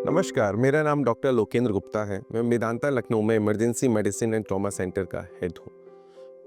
नमस्कार, मेरा नाम डॉक्टर लोकेंद्र गुप्ता है। मैं मेदांता लखनऊ में emergency medicine and trauma centre का हेड हूँ।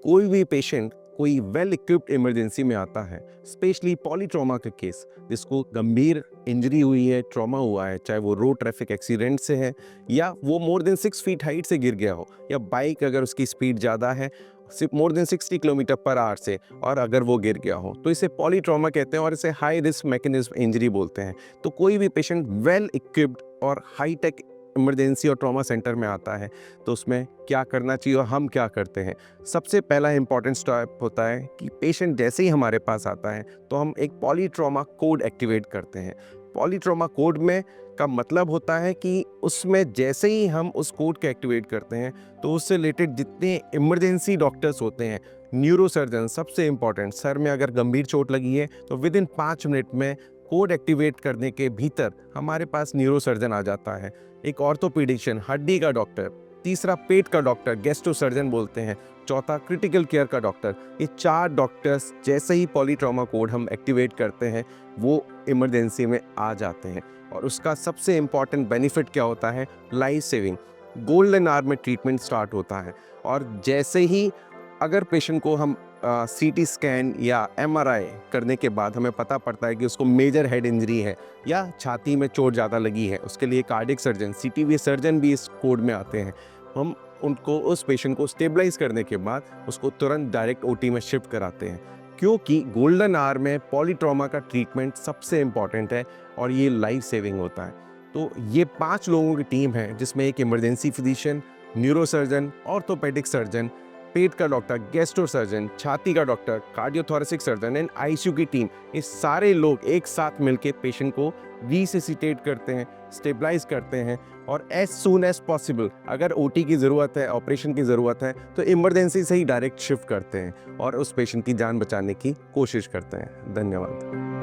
कोई भी पेशेंट कोई वेल इक्विप्ड इमरजेंसी में आता है, स्पेशली पॉलीट्रॉमा का केस, जिसको गंभीर इंजरी हुई है, ट्रॉमा हुआ है, चाहे वो रोड ट्रैफिक एक्सीडेंट से है या वो मोर देन 6 फीट हाइट से गिर गया हो, या बाइक अगर उसकी स्पीड ज़्यादा है, सिर्फ more than 60 kilometre per hour से, और अगर वो गिर गया हो, तो इसे पॉलीट्रॉमा कहते हैं और इसे हाई रिस्क मैकेनिज्म इंजरी बोलते हैं। तो कोई भी पेशेंट वेल इक्विप्ड और हाई टेक इमरजेंसी और ट्रॉमा सेंटर में आता है, तो उसमें क्या करना चाहिए और हम क्या करते हैं। सबसे पहला इंपॉर्टेंट स्टेप होता है कि पेशेंट जैसे ही हमारे पास आता है तो हम एक पॉलीट्रॉमा कोड एक्टिवेट करते हैं। पॉलीट्रॉमा कोड में का मतलब होता है कि उसमें जैसे ही हम उस कोड को एक्टिवेट करते हैं तो उससे रिलेटेड जितने इमरजेंसी डॉक्टर्स होते हैं, न्यूरोसर्जन सबसे इम्पॉर्टेंट, सर में अगर गंभीर चोट लगी है तो विद इन 5 मिनट में कोड एक्टिवेट करने के भीतर हमारे पास न्यूरोसर्जन आ जाता है। एक ऑर्थोपीडिशियन, हड्डी का डॉक्टर, तीसरा पेट का डॉक्टर, गैस्ट्रो सर्जन बोलते हैं, चौथा क्रिटिकल केयर का डॉक्टर। ये 4 डॉक्टर्स जैसे ही पॉलीट्रॉमा कोड हम एक्टिवेट करते हैं वो इमरजेंसी में आ जाते हैं। और उसका सबसे इम्पॉर्टेंट बेनिफिट क्या होता है? Life saving. गोल्डन आवर में ट्रीटमेंट स्टार्ट होता है और जैसे ही अगर पेशेंट को हम सीटी स्कैन या एमआरआई करने के बाद हमें पता पड़ता है कि उसको मेजर हेड इंजरी है या छाती में चोट ज़्यादा लगी है, उसके लिए कार्डियक सर्जन, सीटीवी सर्जन भी इस कोड में आते हैं। हम उनको, उस पेशेंट को स्टेबलाइज करने के बाद उसको तुरंत डायरेक्ट ओटी में शिफ्ट कराते हैं, क्योंकि गोल्डन आवर में पॉलीट्रॉमा का ट्रीटमेंट सबसे इम्पॉर्टेंट है और ये लाइफ सेविंग होता है। तो ये 5 लोगों की टीम है, जिसमें एक emergency physician, neurosurgeon, orthopaedic surgeon, पेट का डॉक्टर, गैस्ट्रो सर्जन, छाती का doctor, cardiothoracic surgeon and ICU की टीम, ये सारे लोग एक साथ मिलकर पेशेंट को रिससिटेट करते हैं, स्टेबलाइज करते हैं और एज सून एज पॉसिबल अगर ओटी की ज़रूरत है, ऑपरेशन की ज़रूरत है, तो इमरजेंसी से ही डायरेक्ट शिफ्ट करते हैं और उस पेशेंट की जान बचाने की कोशिश करते हैं। धन्यवाद।